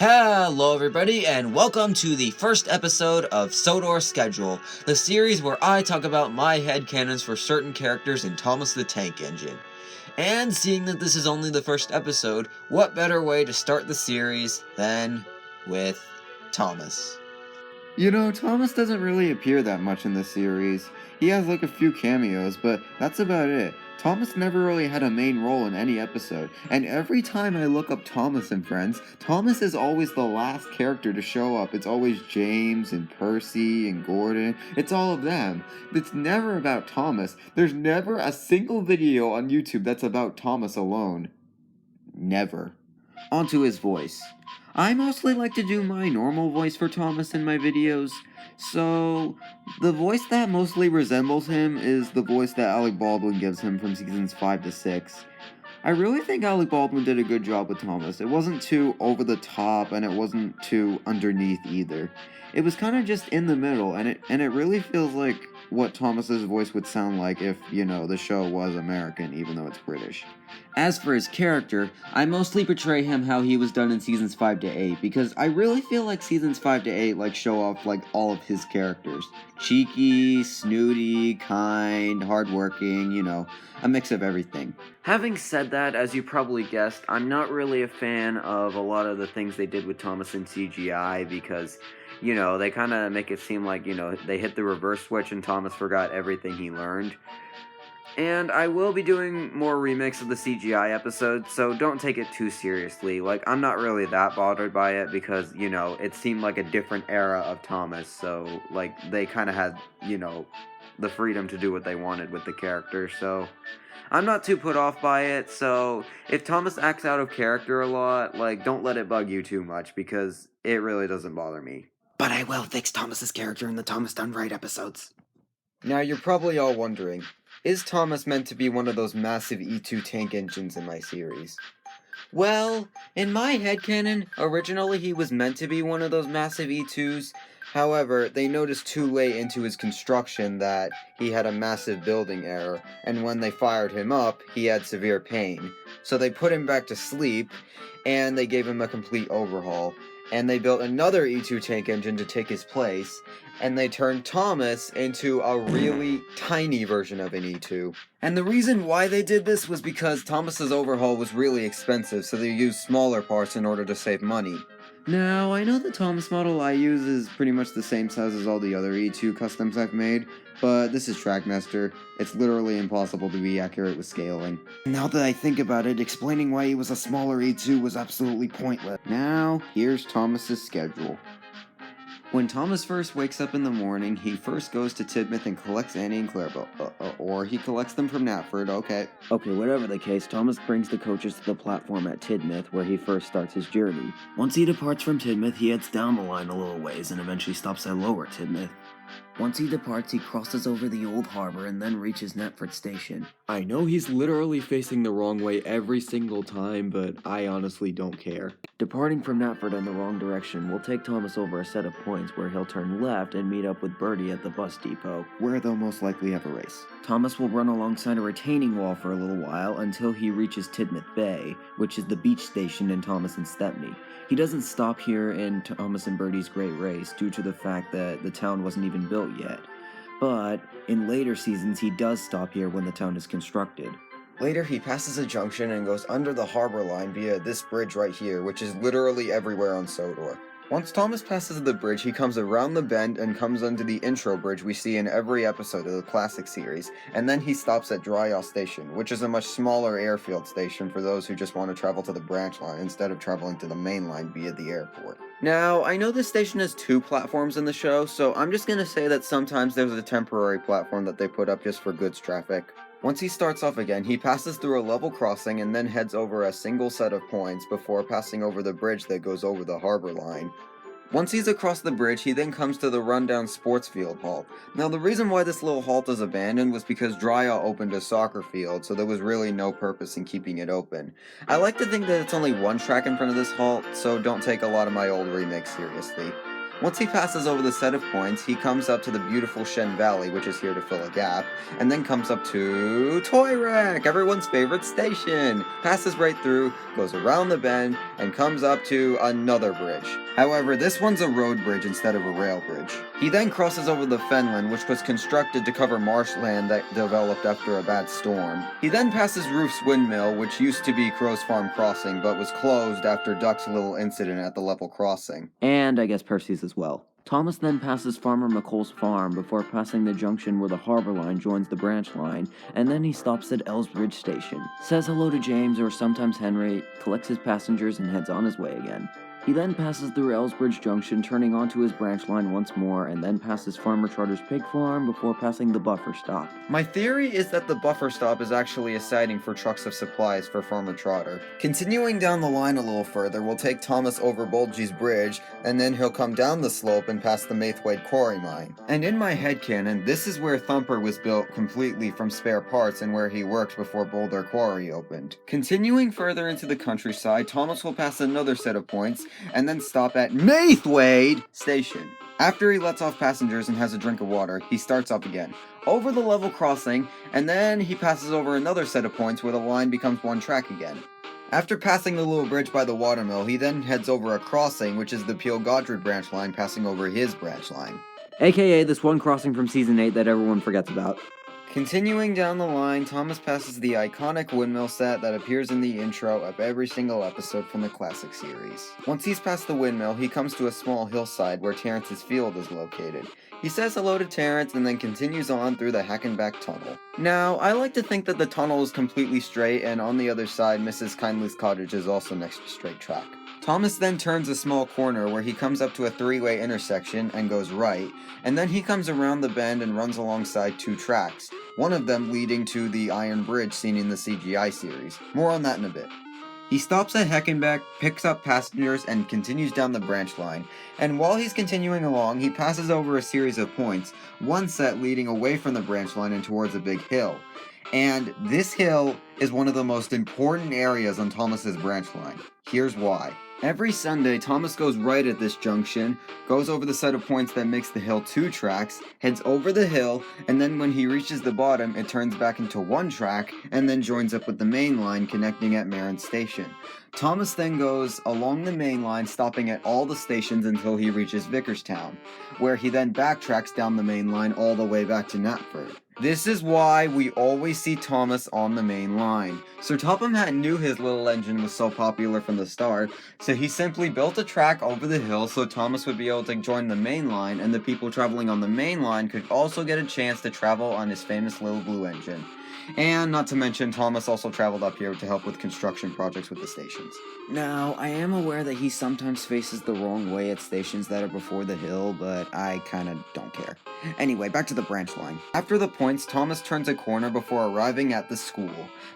Hello everybody, and welcome to the first episode of Sodor Schedule, the series where I talk about my headcanons for certain characters in Thomas the Tank Engine. And seeing that this is only the first episode, what better way to start the series than with Thomas? You know, Thomas doesn't really appear that much in the series. He has like a few cameos, but that's about it. Thomas never really had a main role in any episode, and every time I look up Thomas and Friends, Thomas is always the last character to show up. It's always James and Percy and Gordon. It's all of them. It's never about Thomas. There's never a single video on YouTube that's about Thomas alone. Never. Onto his voice. I mostly like to do my normal voice for Thomas in my videos, so the voice that mostly resembles him is the voice that Alec Baldwin gives him from seasons 5 to 6. I really think Alec Baldwin did a good job with Thomas. It wasn't too over the top, and it wasn't too underneath either. It was kind of just in the middle, and it really feels like what Thomas's voice would sound like if, you know, the show was American, even though it's British. As for his character, I mostly portray him how he was done in seasons 5 to 8, because I really feel like seasons 5 to 8 show off all of his characters. Cheeky, snooty, kind, hardworking, you know, a mix of everything. Having said that, as you probably guessed, I'm not really a fan of a lot of the things they did with Thomas in CGI, because you know, they kind of make it seem like, you know, they hit the reverse switch and Thomas forgot everything he learned. And I will be doing more remakes of the CGI episodes, so don't take it too seriously. I'm not really that bothered by it because, you know, it seemed like a different era of Thomas, so, they kind of had, you know, the freedom to do what they wanted with the character, so I'm not too put off by it, so if Thomas acts out of character a lot, don't let it bug you too much, because it really doesn't bother me. But I will fix Thomas's character in the Thomas Done Right episodes. Now you're probably all wondering, is Thomas meant to be one of those massive E2 tank engines in my series? Well, in my headcanon, originally he was meant to be one of those massive E2s. However, they noticed too late into his construction that he had a massive building error, and when they fired him up, he had severe pain. So they put him back to sleep, and they gave him a complete overhaul. And they built another E2 tank engine to take his place, and they turned Thomas into a really tiny version of an E2. And the reason why they did this was because Thomas's overhaul was really expensive, so they used smaller parts in order to save money. Now, I know the Thomas model I use is pretty much the same size as all the other E2 customs I've made, but this is Trackmaster. It's literally impossible to be accurate with scaling. Now that I think about it, explaining why he was a smaller E2 was absolutely pointless. Now, here's Thomas's schedule. When Thomas first wakes up in the morning, he first goes to Tidmouth and collects Annie and Clarabelle. Or he collects them from Knapford, okay, whatever the case, Thomas brings the coaches to the platform at Tidmouth, where he first starts his journey. Once he departs from Tidmouth, he heads down the line a little ways and eventually stops at Lower Tidmouth. Once he departs, he crosses over the old harbor and then reaches Knapford Station. I know he's literally facing the wrong way every single time, but I honestly don't care. Departing from Knapford in the wrong direction will take Thomas over a set of points where he'll turn left and meet up with Bertie at the bus depot, where they'll most likely have a race. Thomas will run alongside a retaining wall for a little while until he reaches Tidmouth Bay, which is the beach station in Thomas and Stepney. He doesn't stop here in Thomas and Bertie's Great Race due to the fact that the town wasn't even built yet, but in later seasons he does stop here when the town is constructed. Later he passes a junction and goes under the harbor line via this bridge right here, which is literally everywhere on Sodor. Once Thomas passes the bridge, he comes around the bend and comes under the intro bridge we see in every episode of the classic series, and then he stops at Dryaw Station, which is a much smaller airfield station for those who just want to travel to the branch line instead of traveling to the main line via the airport. Now, I know this station has 2 platforms in the show, so I'm just gonna say that sometimes there's a temporary platform that they put up just for goods traffic. Once he starts off again, he passes through a level crossing and then heads over a single set of points before passing over the bridge that goes over the harbor line. Once he's across the bridge, he then comes to the rundown sports field halt. Now, the reason why this little halt is abandoned was because Dryaw opened a soccer field, so there was really no purpose in keeping it open. I like to think that it's only one track in front of this halt, so don't take a lot of my old remakes seriously. Once he passes over the set of points, he comes up to the beautiful Shen Valley, which is here to fill a gap, and then comes up to Toy Wreck, everyone's favorite station. Passes right through, goes around the bend, and comes up to another bridge. However, this one's a road bridge instead of a rail bridge. He then crosses over the fenland, which was constructed to cover marshland that developed after a bad storm. He then passes Roof's windmill, which used to be Crow's Farm Crossing, but was closed after Duck's little incident at the level crossing. And I guess Percy's as well. Thomas then passes Farmer McColl's farm before passing the junction where the harbor line joins the branch line, and then he stops at Elsbridge Station, says hello to James or sometimes Henry, collects his passengers, and heads on his way again. He then passes through Elsbridge Junction, turning onto his branch line once more, and then passes Farmer Trotter's pig farm before passing the buffer stop. My theory is that the buffer stop is actually a siding for trucks of supplies for Farmer Trotter. Continuing down the line a little further, we'll take Thomas over Bulgy's Bridge, and then he'll come down the slope and past the Maithwaite Quarry Mine. And in my headcanon, this is where Thumper was built completely from spare parts and where he worked before Boulder Quarry opened. Continuing further into the countryside, Thomas will pass another set of points, and then stop at Maithwaite Station. After he lets off passengers and has a drink of water, he starts up again, over the level crossing, and then he passes over another set of points where the line becomes one track again. After passing the little bridge by the watermill, he then heads over a crossing, which is the Peel-Godred branch line, passing over his branch line. AKA this one crossing from Season 8 that everyone forgets about. Continuing down the line, Thomas passes the iconic windmill set that appears in the intro of every single episode from the classic series. Once he's past the windmill, he comes to a small hillside where Terrence's field is located. He says hello to Terrence and then continues on through the Hackenback Tunnel. Now, I like to think that the tunnel is completely straight, and on the other side, Mrs. Kindly's cottage is also next to straight track. Thomas then turns a small corner where he comes up to a three-way intersection and goes right, and then he comes around the bend and runs alongside two tracks, one of them leading to the Iron Bridge seen in the CGI series. More on that in a bit. He stops at Heckenbeck, picks up passengers, and continues down the branch line. And while he's continuing along, he passes over a series of points, one set leading away from the branch line and towards a big hill. And this hill is one of the most important areas on Thomas's branch line. Here's why. Every Sunday, Thomas goes right at this junction, goes over the set of points that makes the hill two tracks, heads over the hill, and then when he reaches the bottom, it turns back into one track, and then joins up with the main line connecting at Marin Station. Thomas then goes along the main line, stopping at all the stations until he reaches Vickerstown, where he then backtracks down the main line all the way back to Knapford. This is why we always see Thomas on the main line. Sir Topham Hatt knew his little engine was so popular from the start, so he simply built a track over the hill so Thomas would be able to join the main line, and the people traveling on the main line could also get a chance to travel on his famous little blue engine. And not to mention, Thomas also traveled up here to help with construction projects with the stations. Now, I am aware that he sometimes faces the wrong way at stations that are before the hill, but I kinda don't care. Anyway, back to the branch line. After the points, Thomas turns a corner before arriving at the school.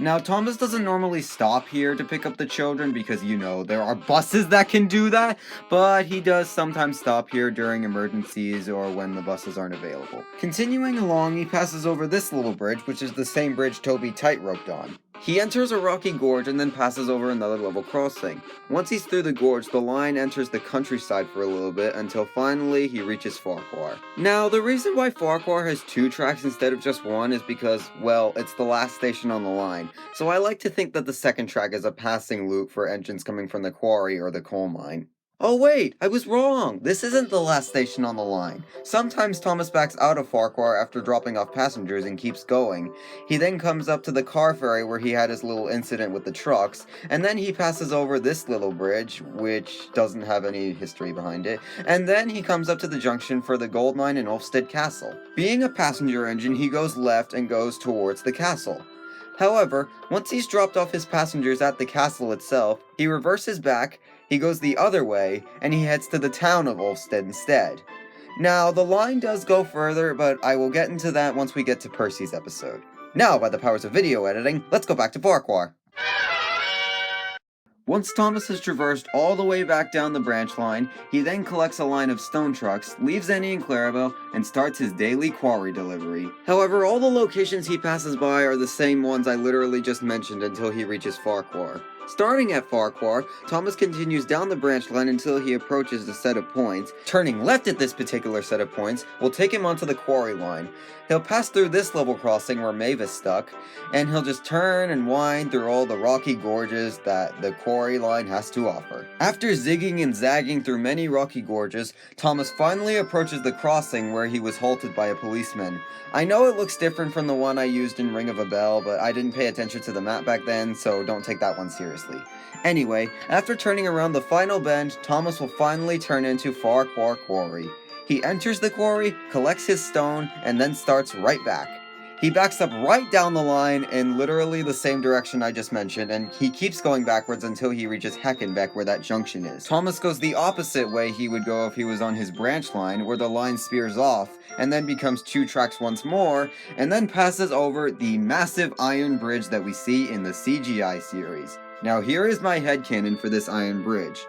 Now, Thomas doesn't normally stop here to pick up the children because, you know, there are buses that can do that, but he does sometimes stop here during emergencies or when the buses aren't available. Continuing along, he passes over this little bridge, which is the same bridge Toby tight-roped on. He enters a rocky gorge and then passes over another level crossing. Once he's through the gorge, the line enters the countryside for a little bit until finally he reaches Farquhar. Now, the reason why Farquhar has two tracks instead of just one is because, well, it's the last station on the line. So I like to think that the second track is a passing loop for engines coming from the quarry or the coal mine. Oh wait, I was wrong! This isn't the last station on the line. Sometimes Thomas backs out of Farquhar after dropping off passengers and keeps going. He then comes up to the car ferry where he had his little incident with the trucks, and then he passes over this little bridge, which doesn't have any history behind it, and then he comes up to the junction for the gold mine in Ulfstead Castle. Being a passenger engine, he goes left and goes towards the castle. However, once he's dropped off his passengers at the castle itself, he reverses back, he goes the other way, and he heads to the town of Ulfstead instead. Now, the line does go further, but I will get into that once we get to Percy's episode. Now, by the powers of video editing, let's go back to Farquhar. Once Thomas has traversed all the way back down the branch line, he then collects a line of stone trucks, leaves Annie and Clarabelle, and starts his daily quarry delivery. However, all the locations he passes by are the same ones I literally just mentioned until he reaches Farquhar. Starting at Farquhar, Thomas continues down the branch line until he approaches the set of points. Turning left at this particular set of points will take him onto the quarry line. He'll pass through this level crossing where Mavis stuck, and he'll just turn and wind through all the rocky gorges that the quarry line has to offer. After zigging and zagging through many rocky gorges, Thomas finally approaches the crossing where he was halted by a policeman. I know it looks different from the one I used in Ring of a Bell, but I didn't pay attention to the map back then, so don't take that one seriously. Anyway, after turning around the final bend, Thomas will finally turn into Farquhar Quarry. He enters the quarry, collects his stone, and then starts right back. He backs up right down the line in literally the same direction I just mentioned, and he keeps going backwards until he reaches Heckenbeck where that junction is. Thomas goes the opposite way he would go if he was on his branch line, where the line spears off, and then becomes 2 tracks once more, and then passes over the massive iron bridge that we see in the CGI series. Now here is my headcanon for this iron bridge.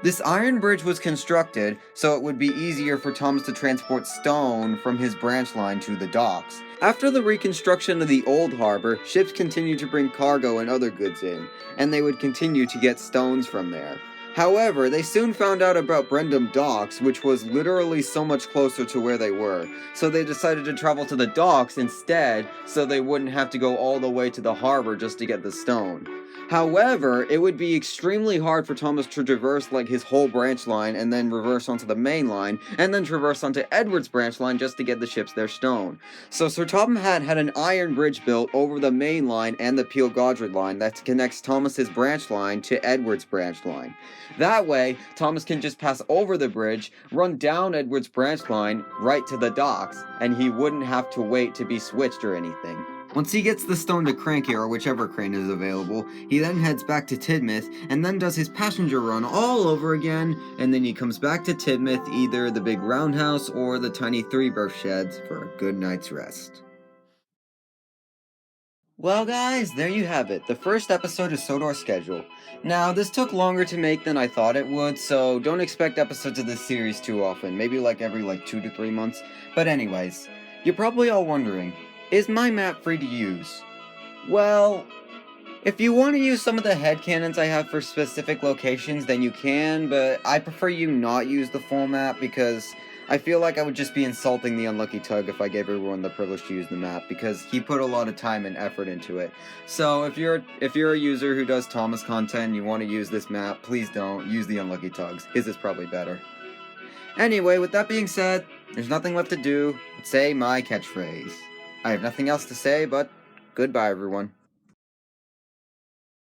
This iron bridge was constructed so it would be easier for Thomas to transport stone from his branch line to the docks. After the reconstruction of the old harbor, ships continued to bring cargo and other goods in, and they would continue to get stones from there. However, they soon found out about Brendam Docks, which was literally so much closer to where they were, so they decided to travel to the docks instead so they wouldn't have to go all the way to the harbor just to get the stone. However, it would be extremely hard for Thomas to traverse like his whole branch line and then reverse onto the main line, and then traverse onto Edward's branch line just to get the ships their stone. So Sir Topham Hatt had an iron bridge built over the main line and the Peel Godred line that connects Thomas's branch line to Edward's branch line. That way, Thomas can just pass over the bridge, run down Edward's branch line right to the docks, and he wouldn't have to wait to be switched or anything. Once he gets the stone to Cranky or whichever crane is available, he then heads back to Tidmouth and then does his passenger run all over again, and then he comes back to Tidmouth, either the big roundhouse or the tiny 3-berth sheds for a good night's rest. Well guys, there you have it, the first episode of Sodor's schedule. Now, this took longer to make than I thought it would, so don't expect episodes of this series too often, maybe every 2 to 3 months. But anyways, you're probably all wondering, is my map free to use? Well, if you want to use some of the headcanons I have for specific locations, then you can, but I prefer you not use the full map because I feel like I would just be insulting the Unlucky Tug if I gave everyone the privilege to use the map, because he put a lot of time and effort into it. So if you're a user who does Thomas content and you want to use this map, please don't use the Unlucky Tugs. His is probably better. Anyway, with that being said, there's nothing left to do but say my catchphrase. I have nothing else to say, but goodbye everyone.